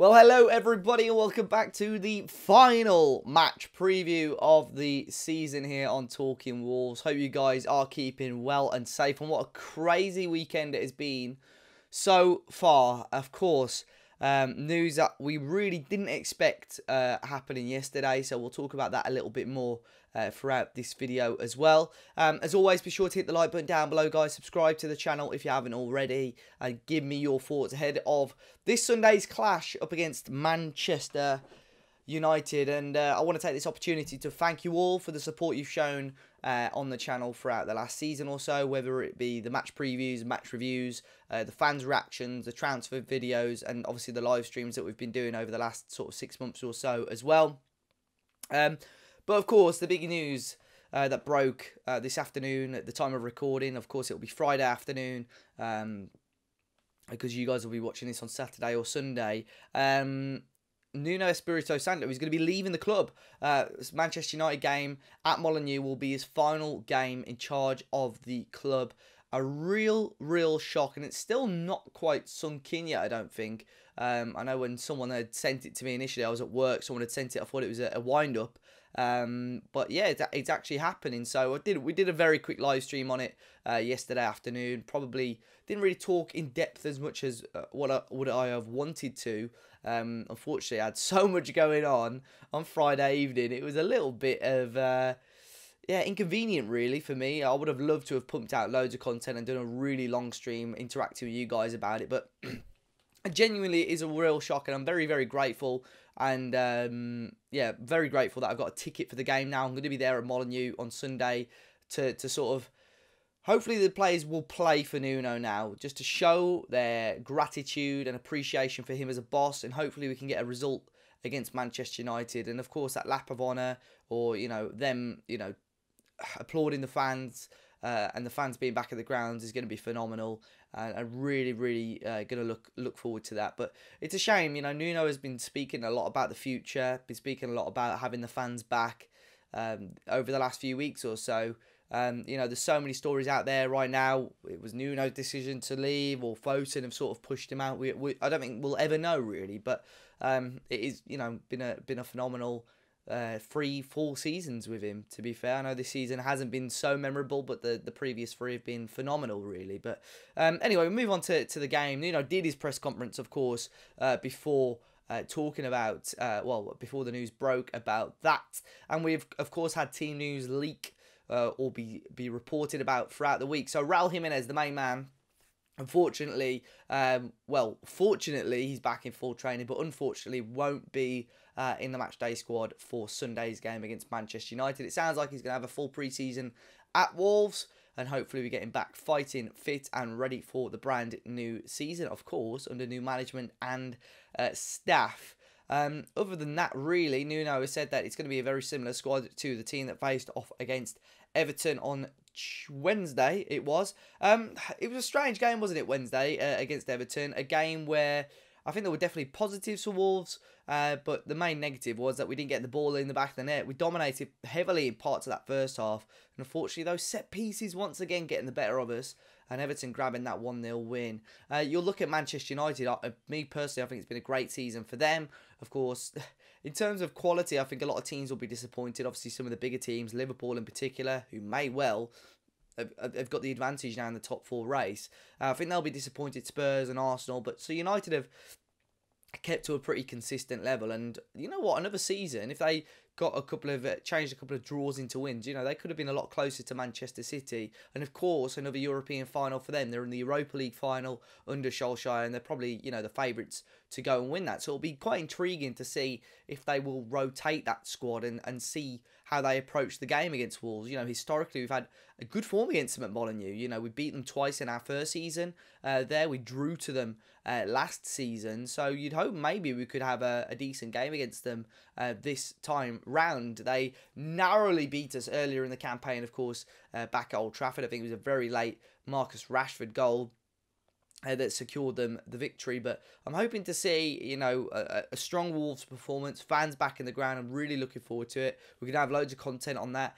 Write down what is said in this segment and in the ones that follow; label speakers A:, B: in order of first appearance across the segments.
A: Well, hello everybody and welcome back to the final match preview of the season here on Talking Wolves. Hope you guys are keeping well and safe, and what a crazy weekend it has been so far. Of course, news that we really didn't expect happening yesterday, so we'll talk about that a little bit more throughout this video as well. As always, be sure to hit the like button down below, guys. Subscribe to the channel if you haven't already, and give me your thoughts ahead of this Sunday's clash up against Manchester United. And I want to take this opportunity to thank you all for the support you've shown on the channel throughout the last season or so, whether it be the match previews, match reviews, the fans' reactions, the transfer videos, and obviously the live streams that we've been doing over the last sort of 6 months or so as well. But of course, the big news that broke this afternoon at the time of recording, of course, it'll be Friday afternoon, because you guys will be watching this on Saturday or Sunday. Nuno Espirito Santo is going to be leaving the club. Manchester United game at Molineux will be his final game in charge of the club. A real shock, and it's still not quite sunk in yet, I don't think. I know when someone had sent it to me initially, I was at work, someone had sent it, I thought it was a wind-up. But yeah, it's actually happening. So we did a very quick live stream on it yesterday afternoon. Probably didn't really talk in depth as much as what I have wanted to. Unfortunately, I had so much going on Friday evening. It was a little bit of yeah, inconvenient really for me. I would have loved to have pumped out loads of content and done a really long stream interacting with you guys about it, but genuinely it is a real shock, and I'm very grateful. And yeah, very grateful that I've got a ticket for the game now. I'm going to be there at Molineux on Sunday to sort of, hopefully the players will play for Nuno now, just to show their gratitude and appreciation for him as a boss, and hopefully we can get a result against Manchester United. And of course that lap of honour, or them applauding the fans and the fans being back at the grounds is going to be phenomenal. And I'm really going to look forward to that. But it's a shame, Nuno has been speaking a lot about the future, been speaking a lot about having the fans back over the last few weeks or so. There's so many stories out there right now. It was Nuno's decision to leave, or Foden have sort of pushed him out. I don't think we'll ever know really, but it is been a phenomenal 3-4 seasons with him, to be fair. I know this season hasn't been so memorable, but the previous 3 have been phenomenal really. But anyway, we move on to the game. Nuno did his press conference, of course, before talking about before the news broke about that, and we've of course had team news leak or be reported about throughout the week. So Raul Jimenez, the main man, unfortunately, fortunately he's back in full training, but unfortunately won't be in the matchday squad for Sunday's game against Manchester United. It sounds like he's going to have a full pre-season at Wolves, and hopefully we get him back fighting fit and ready for the brand new season, of course, under new management and staff. Other than that, really, Nuno has said that it's going to be a very similar squad to the team that faced off against Everton on Wednesday. It was a strange game, wasn't it, Wednesday against Everton? A game where I think there were definitely positives for Wolves, but the main negative was that we didn't get the ball in the back of the net. We dominated heavily in parts of that first half, and unfortunately those set pieces once again getting the better of us, and Everton grabbing that 1-0 win. You'll look at Manchester United. Me personally, I think it's been a great season for them. Of course, in terms of quality, I think a lot of teams will be disappointed. Obviously, some of the bigger teams, Liverpool in particular, who may well have got the advantage now in the top 4 race. I think they'll be disappointed, Spurs and Arsenal. But so United have kept to a pretty consistent level, and you know what, another season, if they got changed a couple of draws into wins, they could have been a lot closer to Manchester City. And of course, another European final for them. They're in the Europa League final under Solskjaer, and they're probably the favourites to go and win that. So it'll be quite intriguing to see if they will rotate that squad and see how they approach the game against Wolves. Historically, we've had a good form against them at Molineux. We beat them twice in our first season there. We drew to them last season. So you'd hope maybe we could have a decent game against them this time round. They narrowly beat us earlier in the campaign, of course, back at Old Trafford. I think it was a very late Marcus Rashford goal that secured them the victory. But I'm hoping to see, a strong Wolves performance, fans back in the ground. I'm really looking forward to it. We're going to have loads of content on that.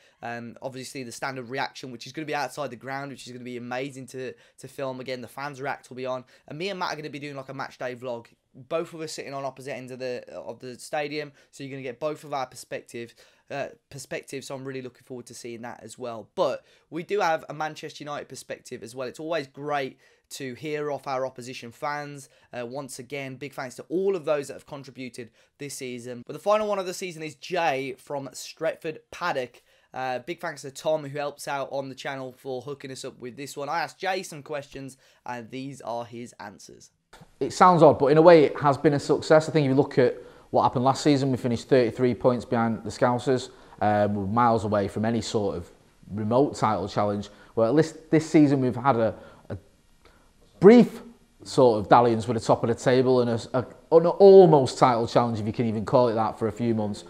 A: Obviously, the standard reaction, which is going to be outside the ground, which is going to be amazing to film. Again, the fans react will be on. And me and Matt are going to be doing like a match day vlog both of us sitting on opposite ends of the stadium, so you're going to get both of our perspectives. So I'm really looking forward to seeing that as well. But we do have a Manchester United perspective as well. It's always great to hear off our opposition fans. Once again, big thanks to all of those that have contributed this season. But the final one of the season is Jay from Stretford Paddock. Big thanks to Tom, who helps out on the channel, for hooking us up with this one. I asked Jay some questions, and these are his answers.
B: It sounds odd, but in a way it has been a success. I think if you look at what happened last season, we finished 33 points behind the Scousers. We're miles away from any sort of remote title challenge. Well, at least this season we've had a brief sort of dalliance with the top of the table and an almost title challenge, if you can even call it that, for a few months.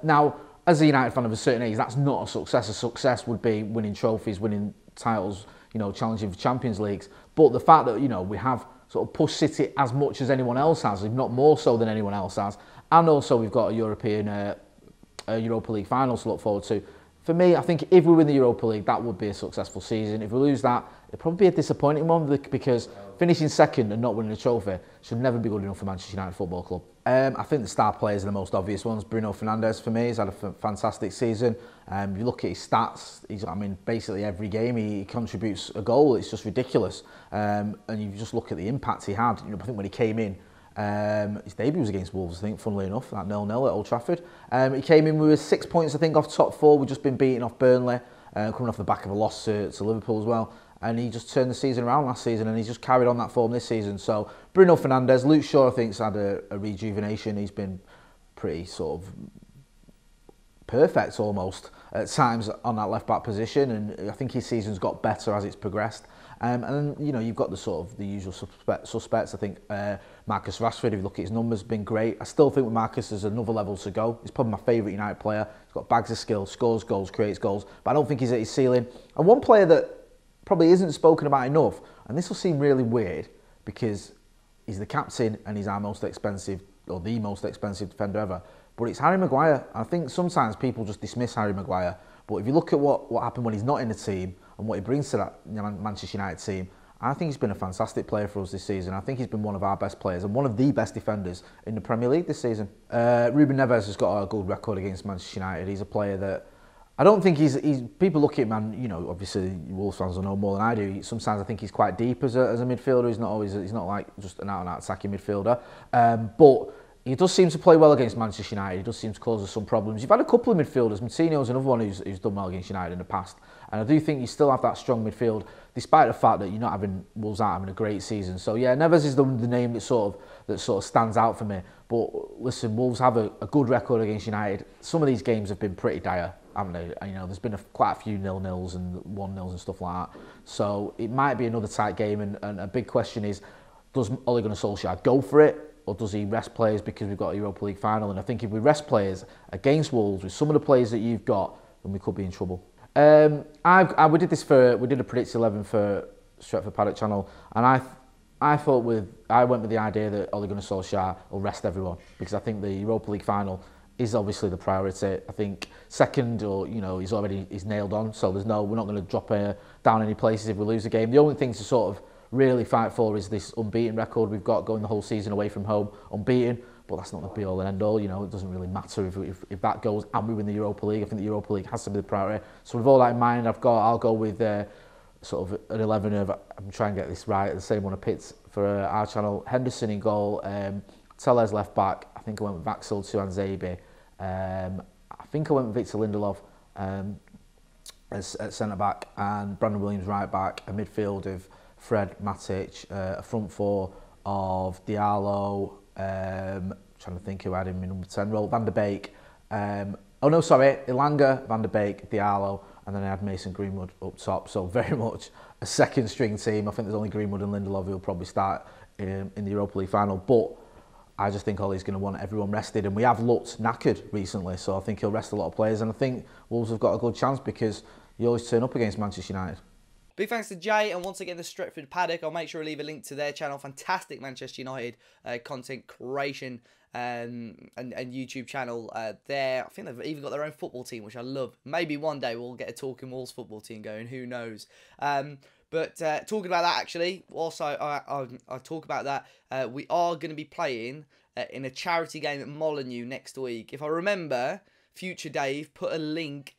B: Now, as a United fan of a certain age, that's not a success. A success would be winning trophies, winning titles, you know, challenging for Champions Leagues. But the fact that, you know, we have sort of pushed City as much as anyone else has, if not more so than anyone else has, and also we've got a Europa League final to look forward to. For me, I think if we win the Europa League, that would be a successful season. If we lose that, it'd probably be a disappointing one, because finishing second and not winning a trophy should never be good enough for Manchester United Football Club. I think the star players are the most obvious ones. Bruno Fernandes, for me, has had a fantastic season. If you look at his stats, basically every game he contributes a goal. It's just ridiculous. And you just look at the impact he had. You know, I think when he came in, his debut was against Wolves, I think, funnily enough, that 0-0 at Old Trafford. He came in with 6 points, I think, off top four. We've just been beaten off Burnley, coming off the back of a loss to Liverpool as well. And he just turned the season around last season, and he's just carried on that form this season. So Bruno Fernandes, Luke Shaw, I think, has had a rejuvenation. He's been pretty sort of perfect almost at times on that left back position, and I think his season's got better as it's progressed. And then, you know, you've got the usual suspects. I think Marcus Rashford, if you look at his numbers, has been great. I still think with Marcus there's another level to go. He's probably my favourite United player. He's got bags of skill, scores goals, creates goals, but I don't think he's at his ceiling. And one player that probably isn't spoken about enough, and this will seem really weird because he's the captain and he's our most expensive, or the most expensive defender ever, but it's Harry Maguire. I think sometimes people just dismiss Harry Maguire, but if you look at what happened when he's not in the team and what he brings to that Manchester United team, I think he's been a fantastic player for us this season. I think he's been one of our best players and one of the best defenders in the Premier League this season. Ruben Neves has got a good record against Manchester United. He's a player that I don't think he's people look at him, and you know, obviously Wolves fans will know more than I do. Sometimes I think he's quite deep as a midfielder. He's not like just an out-and-out attacking midfielder. But he does seem to play well against Manchester United. He does seem to cause us some problems. You've had a couple of midfielders. Moutinho's another one who's done well against United in the past. And I do think you still have that strong midfield, despite the fact that Wolves aren't having a great season. So yeah, Neves is the name that sort of stands out for me. But listen, Wolves have a good record against United. Some of these games have been pretty dire, haven't they? You know, there's been quite a few 0-0s and 1-0s and stuff like that. So it might be another tight game. And a big question is, does Ole Gunnar Solskjaer go for it, or does he rest players because we've got a Europa League final? And I think if we rest players against Wolves with some of the players that you've got, then we could be in trouble. We did a Predicts 11 for Stretford Paddock channel, and I went with the idea that Ole Gunnar Solskjaer will rest everyone, because I think the Europa League final is obviously the priority. I think second, or you know, he's nailed on, so we're not going to drop down any places if we lose the game. The only thing to sort of really fight for is this unbeaten record we've got, going the whole season away from home unbeaten. But that's not the be-all and end-all. You know, it doesn't really matter if that goes and we win the Europa League. I think the Europa League has to be the priority. So with all that in mind, I'll go with sort of an 11 of, I'm trying to get this right, the same one I picked for our channel. Henderson in goal, Tellez left back. I think I went with Vaxel, Tuanzebe. I think I went with Victor Lindelof as centre back, and Brandon Williams right back. A midfield of Fred, Matic, a front four of Diallo. Trying to think who had him in number 10 role. Van der Beek. Elanga, Van der Beek, Diallo, and then I had Mason Greenwood up top. So very much a second string team. I think there's only Greenwood and Lindelof who will probably start in the Europa League final. But I just think Ole's going to want everyone rested, and we have looked knackered recently. So I think he'll rest a lot of players, and I think Wolves have got a good chance because you always turn up against Manchester United.
A: Big thanks to Jay, and once again the Stretford Paddock. I'll make sure to leave a link to their channel. Fantastic Manchester United content creation and YouTube channel there. I think they've even got their own football team, which I love. Maybe one day we'll get a Talking Wolves football team going, who knows. But talking about that, actually, also I talk about that, we are going to be playing in a charity game at Molineux next week. If I remember, future Dave put a link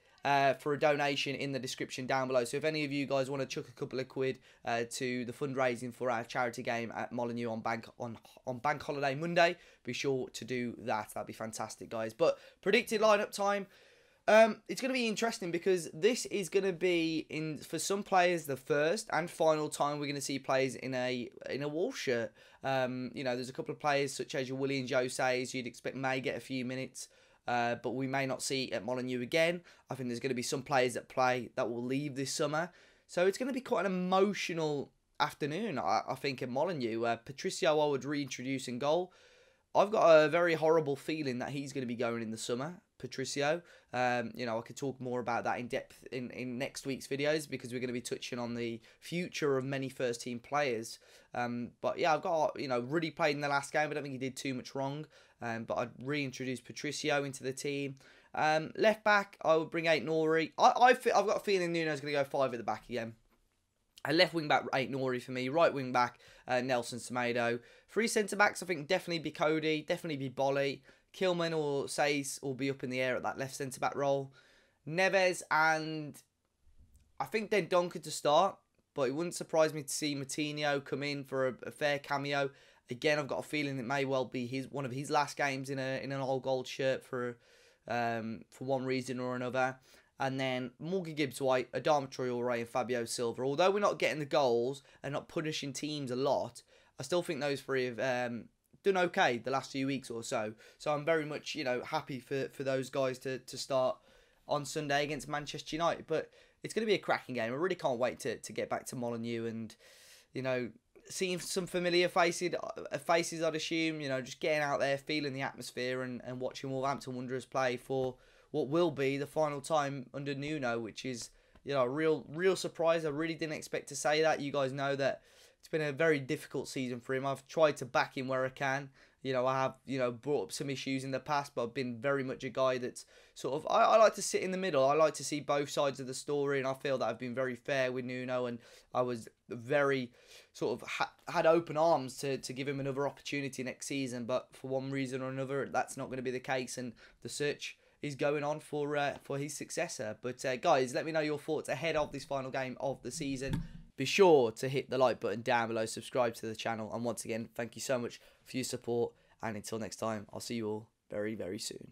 A: for a donation in the description down below. So if any of you guys want to chuck a couple of quid to the fundraising for our charity game at Molineux on Bank Holiday Monday, be sure to do that. That'd be fantastic, guys. But predicted lineup time. It's going to be interesting because this is going to be, for some players, the first and final time we're going to see players in a Wolves shirt. You know, there's a couple of players such as your Willian Jose's you'd expect may get a few minutes, but we may not see at Molineux again. I think there's going to be some players that play that will leave this summer. So it's going to be quite an emotional afternoon, I think, at Molineux. Patricio, I would reintroduce in goal. I've got a very horrible feeling that he's going to be going in the summer, Patricio. You know, I could talk more about that in depth in next week's videos because we're going to be touching on the future of many first team players. But yeah, I've got, you know, Ruddy played in the last game. I don't think he did too much wrong. But I'd reintroduce Patricio into the team. Left back, I would bring Aït-Nouri. I've got a feeling Nuno's going to go 5 at the back again. A left wing back, Aït-Nouri for me. Right wing back, Nelson Semedo. 3 centre backs, I think definitely be Cody, definitely be Bolly. Kilman or Says will be up in the air at that left centre back role. Neves and I think then Duncan to start, but it wouldn't surprise me to see Moutinho come in for a fair cameo. Again, I've got a feeling it may well be one of his last games in an all gold shirt for one reason or another. And then Morgan Gibbs-White, Adama Traoré and Fabio Silva. Although we're not getting the goals and not punishing teams a lot, I still think those three have done okay the last few weeks or so. So I'm very much, you know, happy for those guys to start on Sunday against Manchester United. But it's going to be a cracking game. I really can't wait to get back to Molineux and, you know, seeing some familiar faces, I'd assume, you know, just getting out there, feeling the atmosphere and watching Wolverhampton Wanderers play for what will be the final time under Nuno, which is, you know, a real surprise. I really didn't expect to say that. You guys know that it's been a very difficult season for him. I've tried to back him where I can. You know, I have, you know, brought up some issues in the past, but I've been very much a guy that's sort of, I like to sit in the middle. I like to see both sides of the story, and I feel that I've been very fair with Nuno, and I was very sort of had open arms to give him another opportunity next season, but for one reason or another, that's not going to be the case, and the search is going on for his successor. But guys, let me know your thoughts ahead of this final game of the season. Be sure to hit the like button down below, subscribe to the channel, and once again, thank you so much for your support, and until next time, I'll see you all very, very soon.